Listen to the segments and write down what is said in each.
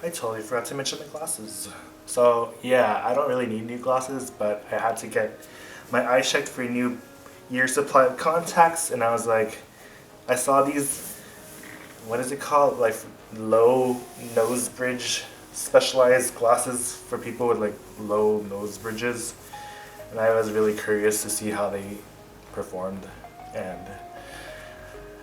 I totally forgot to mention my glasses. So yeah, I don't really need new glasses, but I had to get my eyes checked for a new year supply of contacts, and I was like, I saw these, what is it called? Like low nose bridge specialized glasses for people with like low nose bridges. And I was really curious to see how they performed. And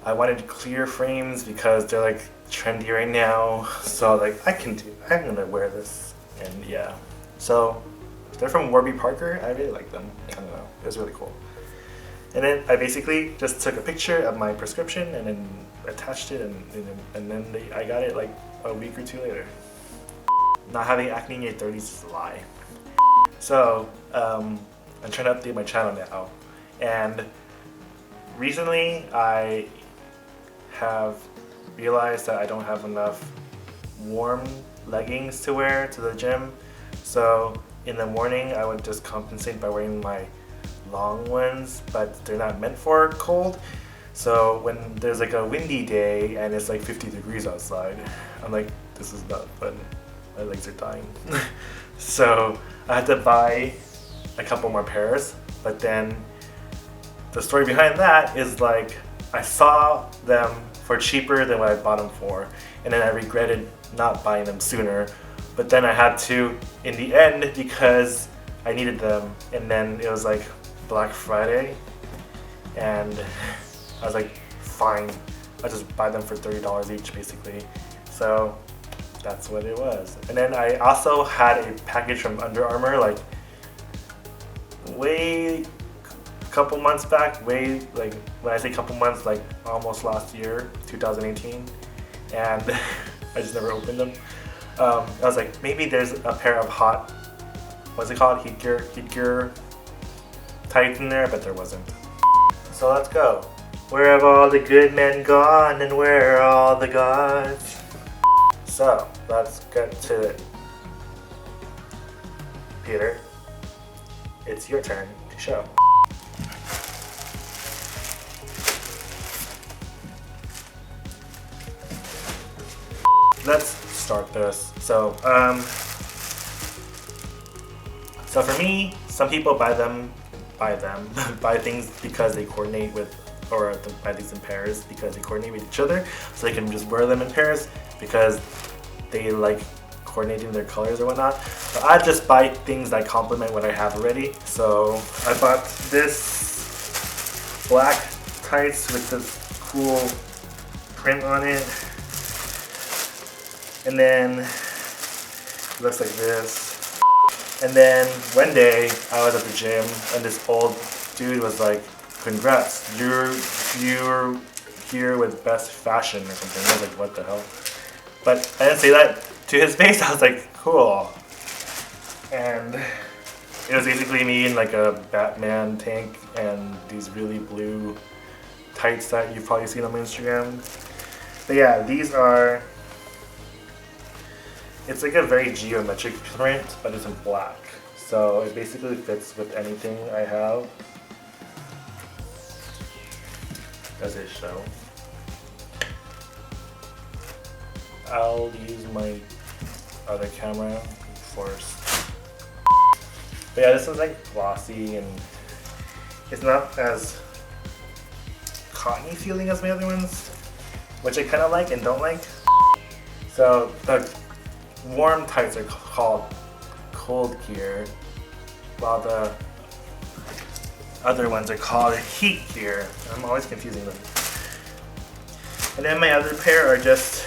I wanted clear frames because they're like trendy right now. So like I'm gonna wear this. And yeah. So they're from Warby Parker. I really like them. I don't know. It was really cool. And then I basically just took a picture of my prescription and then attached it, and then I got it like a week or two later. Not having acne in your 30s is a lie. So I'm trying to update my channel now, and recently I have realized that I don't have enough warm leggings to wear to the gym. So in the morning I would just compensate by wearing my long ones, but they're not meant for cold. So when there's like a windy day and it's like 50 degrees outside, I'm like, this is not fun. My legs are dying. So I had to buy a couple more pairs, but then the story behind that is like I saw them for cheaper than what I bought them for, and then I regretted not buying them sooner. But then I had to in the end because I needed them, and then it was like Black Friday, and I was like, fine, I'll just buy them for $30 each basically. So that's what it was. And then I also had a package from Under Armour like a couple months back, like when I say couple months, like almost last year, 2018, and I just never opened them. I was like, maybe there's a pair of hot, what's it called, heat gear tights in there, but there wasn't. So let's go. Where have all the good men gone, and where are all the gods? So let's get to it. Peter, it's your turn to show. Let's start this. So for me, some people buy things because they coordinate with, or buy these in pairs because they coordinate with each other, so they can just wear them in pairs because they like coordinating their colors or whatnot. But I just buy things that complement what I have already. So I bought this black tights with this cool print on it, and then it looks like this. And then one day I was at the gym and this old dude was like, congrats, you're here with best fashion or something. I was like, what the hell? But I didn't say that to his face. I was like, cool. And it was basically me in like a Batman tank and these really blue tights that you've probably seen on my Instagram. But yeah, these are, it's like a very geometric print, but it's in black. So it basically fits with anything I have. As it show. I'll use my other camera first. But yeah, this is like glossy and it's not as cottony feeling as my other ones, which I kind of like and don't like. So the warm tights are called cold gear, while the other ones are called heat gear. I'm always confusing them. And then my other pair are just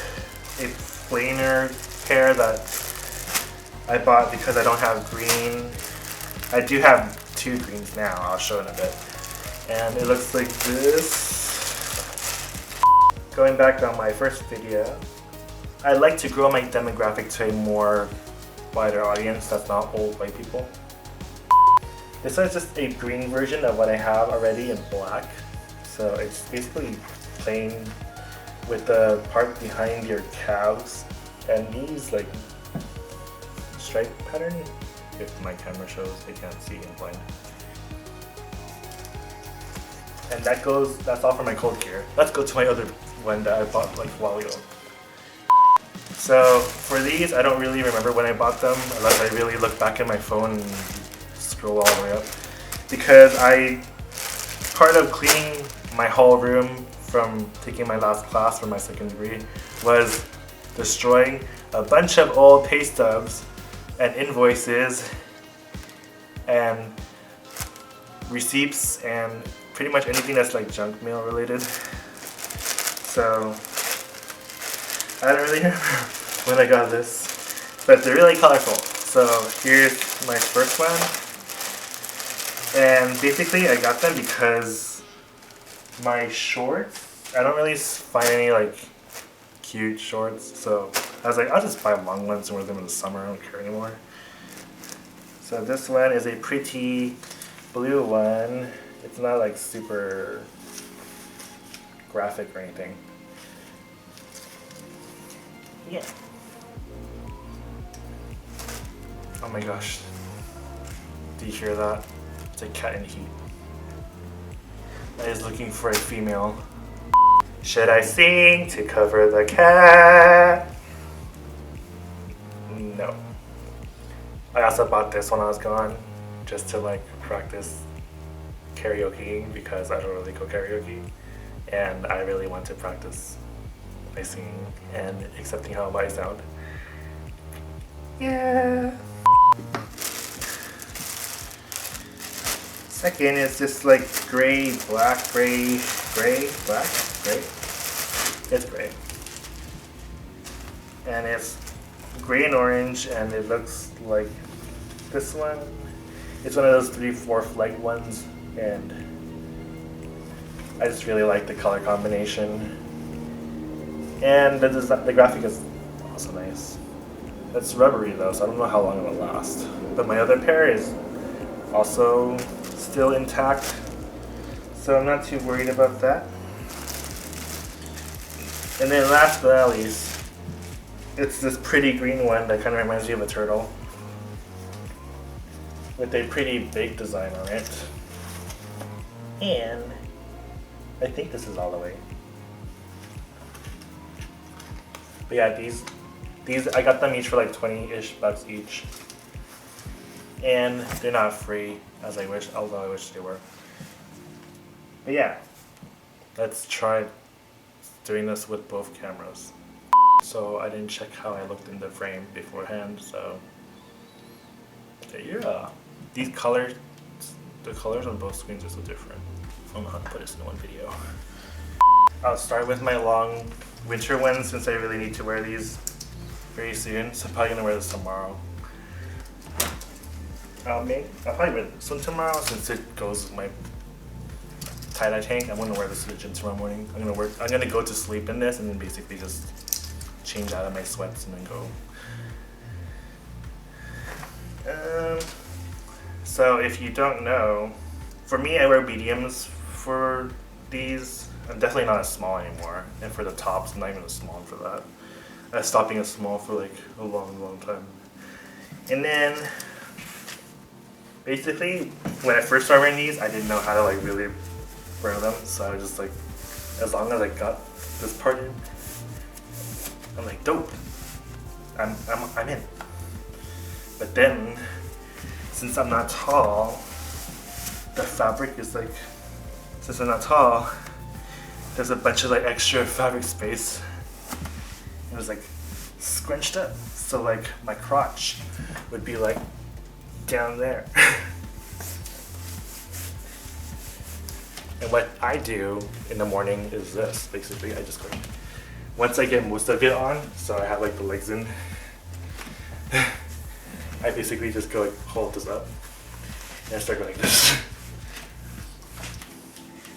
a plainer pair that I bought because I don't have green. I do have two greens now, I'll show in a bit. And it looks like this. Going back on my first video, I like to grow my demographic to a more wider audience that's not old white people. This is just a green version of what I have already in black. So it's basically plain with the part behind your calves and these like stripe pattern. If my camera shows, I can't see, I'm blind. And that's all for my cold gear. Let's go to my other one that I bought like a while ago. So for these, I don't really remember when I bought them unless I really look back at my phone and scroll all the way up. Because part of cleaning my whole room from taking my last class for my second degree was destroying a bunch of old pay stubs and invoices and receipts and pretty much anything that's like junk mail related. So I don't really remember when I got this, but they're really colorful. So here's my first one, and basically I got them because my shorts, I don't really find any like cute shorts, so I was like, I'll just buy long ones and wear them in the summer. I don't care anymore. So this one is a pretty blue one. It's not like super graphic or anything. Yeah. Oh my gosh. Do you hear that? It's a cat in heat. That is looking for a female. Should I sing to cover the cat? No. I also bought this when I was gone just to like practice karaoke because I don't really go karaoke and I really want to practice my singing and accepting how I sound. Yeah. Second is just like gray, black, gray, black, gray. It's gray. And it's gray and orange and it looks like this one. It's one of those 3/4 leg ones and I just really like the color combination. And the graphic is also nice. It's rubbery though, so I don't know how long it will last. But my other pair is also still intact, so I'm not too worried about that. And then last but not least, it's this pretty green one that kind of reminds me of a turtle with a pretty big design on it. And I think this is all the way. But yeah, these I got them each for like 20-ish bucks each. And they're not free as I wish, although I wish they were. But yeah, let's try doing this with both cameras. So I didn't check how I looked in the frame beforehand, so yeah. These colors, the colors on both screens are so different. I don't know how to put this in one video. I'll start with my long winter ones since I really need to wear these very soon. So I'm probably gonna wear this tomorrow. I'll probably wear this one tomorrow since it goes with my tie-dye tank. I'm gonna wear this to the gym tomorrow morning. I'm gonna go to sleep in this and then basically just change out of my sweats and then go. So if you don't know, for me I wear mediums for these. I'm definitely not a small anymore, and for the tops, I'm not even a small for that. I stopped being a small for like a long time. And then, basically, when I first started wearing these, I didn't know how to like really wear them, so I was just like, as long as I got this part in, I'm like, dope. I'm in. But then, since I'm not tall, the fabric is like, since I'm not tall, there's a bunch of like extra fabric space. It was like scrunched up, so like my crotch would be like down there. And what I do in the morning is this. Basically, I just go, once I get most of it on, so I have like the legs in, I basically just go like hold this up and I start going like this.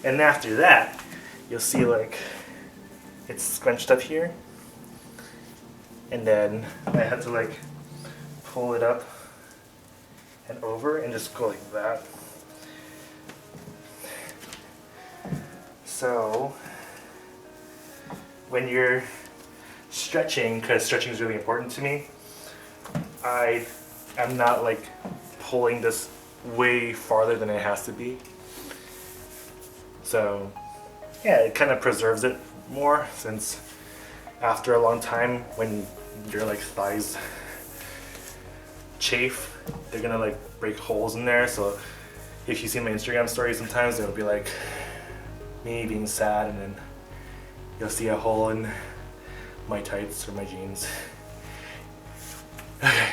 And after that, you'll see like it's scrunched up here, and then I had to like pull it up and over and just go like that. So when you're stretching, because stretching is really important to me, I'm not like pulling this way farther than it has to be. So yeah, it kind of preserves it more, since after a long time, when your like thighs chafe, they're gonna like break holes in there. So if you see my Instagram stories, sometimes it'll be like me being sad, and then you'll see a hole in my tights or my jeans. Okay,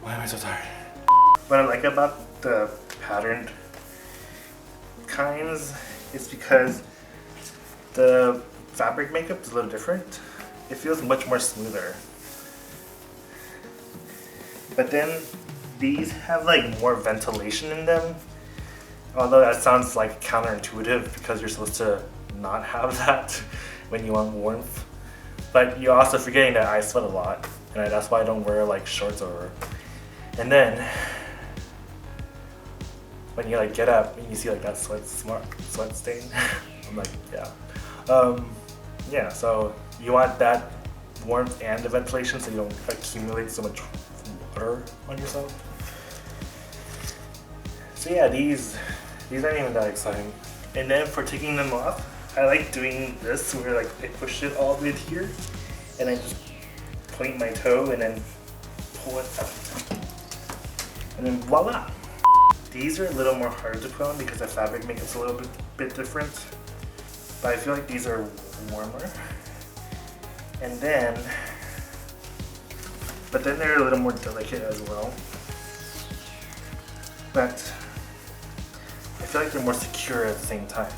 why am I so tired? What I like about the patterned kinds is because the fabric makeup is a little different. It feels much more smoother. But then these have like more ventilation in them. Although that sounds like counterintuitive because you're supposed to not have that when you want warmth. But you're also forgetting that I sweat a lot, and that's why I don't wear like shorts over. And then when you like get up and you see like that sweat stain, I'm like, yeah. Yeah, so you want that warmth and the ventilation so you don't accumulate so much water on yourself. So yeah, these aren't even that exciting. And then for taking them off, I like doing this where like I push it all the way here and I just point my toe and then pull it up. And then voila! These are a little more hard to put on because the fabric makeup's a little bit different. But I feel like these are warmer. And then, but then they're a little more delicate as well. But I feel like they're more secure at the same time.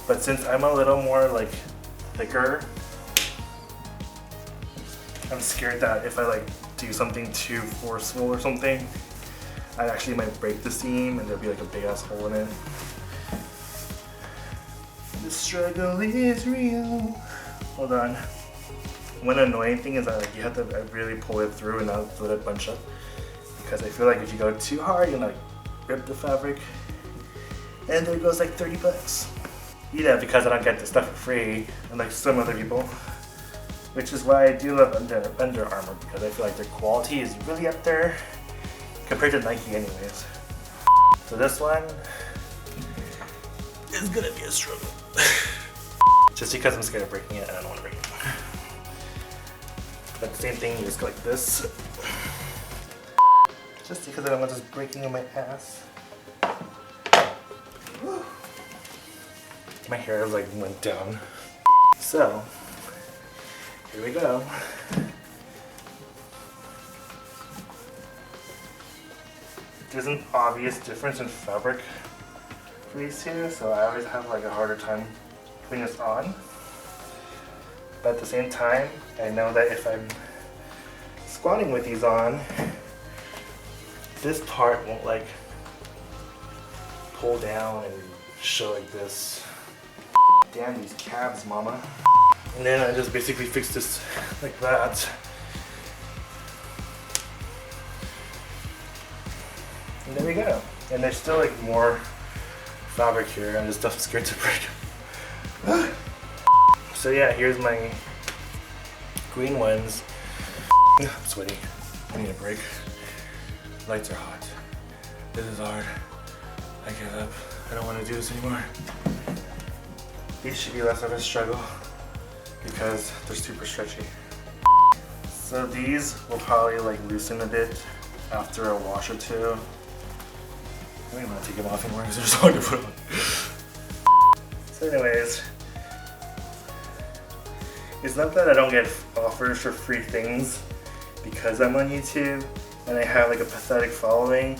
But since I'm a little more like thicker, I'm scared that if I like do something too forceful or something, I actually might break the seam and there'll be like a big ass hole in it. The struggle is real. Hold on. One annoying thing is that like you have to really pull it through and not let it bunch up. Because I feel like if you go too hard, you're gonna like rip the fabric. And there goes like 30 bucks. Yeah, because I don't get this stuff for free, unlike some other people. Which is why I do love Under Armour, because I feel like their quality is really up there compared to Nike anyways. So this one is gonna be a struggle. Just because I'm scared of breaking it and I don't want to break it. But the same thing, you just go like this. Just because I don't want this breaking on my ass. My hair like went down. So, here we go. There's an obvious difference in fabric for these two, so I always have like a harder time putting this on. But at the same time, I know that if I'm squatting with these on, this part won't like pull down and show like this. Damn these calves, mama. And then I just basically fix this like that. And there we go. And there's still like more fabric here. I'm just scared to break. So yeah, here's my green ones. I'm sweaty. I need a break. Lights are hot. This is hard. I give up. I don't want to do this anymore. These should be less of a struggle because they're super stretchy. So these will probably like loosen a bit after a wash or two. I don't even want to take them off anymore because they're so hard to put on. So anyways, it's not that I don't get offers for free things because I'm on YouTube and I have like a pathetic following.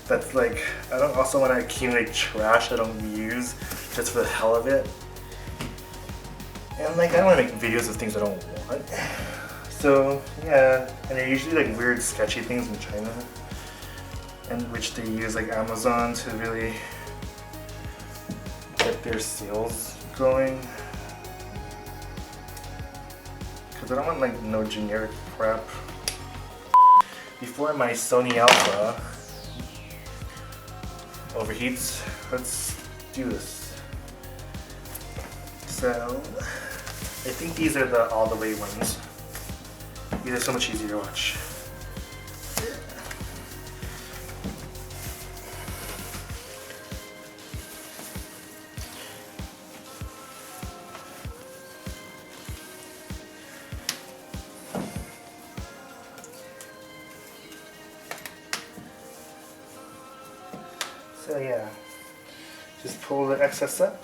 That's like, I don't also want to accumulate trash I don't use just for the hell of it. And like, I don't want to make videos of things I don't want. So yeah, and they're usually like weird sketchy things in China, and which they use like Amazon to really get their sales going. Because I don't want like no generic crap. Before my Sony Alpha overheats, let's do this. So I think these are the all the way ones. These are so much easier to watch. So yeah, just pull the excess up.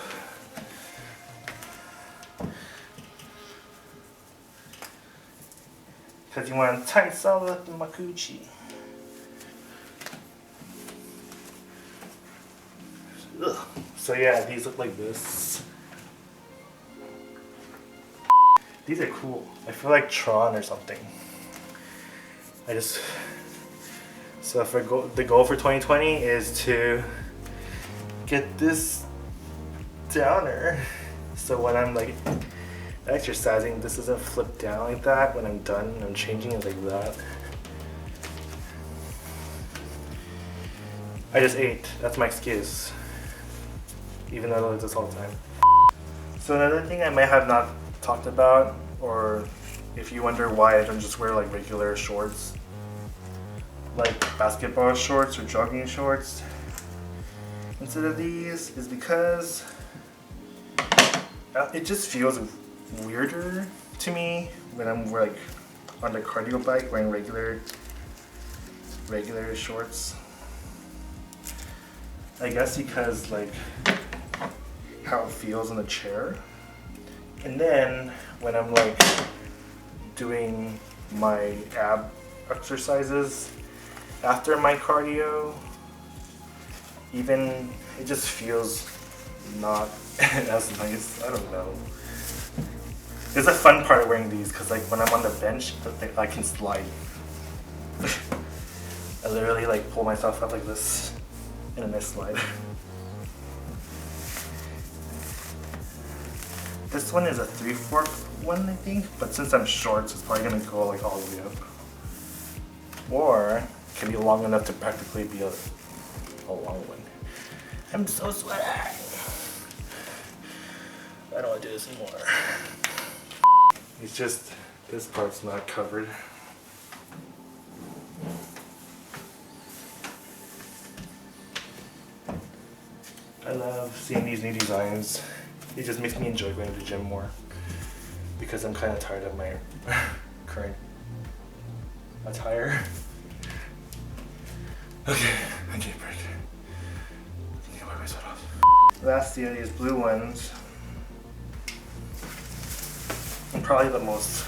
Because you want to tight solid makuchi. Ugh. So yeah, these look like this. These are cool. I feel like Tron or something. So for the goal for 2020 is to get this downer. So when I'm like exercising, this doesn't flip down like that. When I'm done, I'm changing it like that. I just ate. That's my excuse. Even though I do this all the time. So another thing I might have not talked about, or if you wonder why I don't just wear like regular shorts, like basketball shorts or jogging shorts instead of these, is because it just feels weirder to me when I'm like on the cardio bike wearing regular shorts. I guess because like how it feels in the chair. And then when I'm like doing my ab exercises after my cardio, even it just feels not as nice. I don't know. It's a fun part of wearing these because like when I'm on the bench, I can slide. I literally like pull myself up like this and then I slide. This one is a 3/4 one, I think, but since I'm short, it's probably gonna go like all the way up. Or it can be long enough to practically be a long one. I'm so sweaty. I don't want to do this anymore. It's just this part's not covered. I love seeing these new designs. It just makes me enjoy going to the gym more because I'm kind of tired of my current attire. Okay, I need a break. I need to wipe my sweat off. Lastly are these blue ones. And probably the most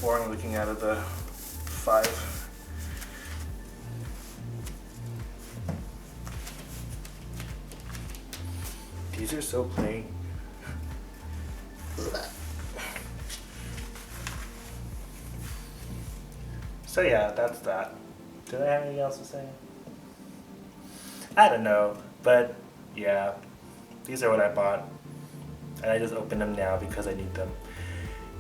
boring looking out of the 5. These are so plain. So yeah, that's that. Did I have anything else to say? I don't know, but yeah, these are what I bought, and I just opened them now because I need them.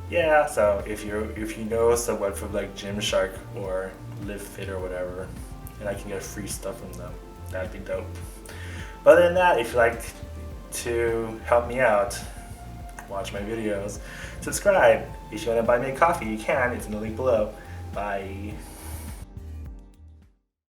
Yeah, so if you know someone from like Gymshark or Live Fit or whatever, and I can get free stuff from them, that'd be dope. But other than that, if you like to help me out, watch my videos, subscribe. If you want to buy me a coffee, you can. It's in the link below. Bye.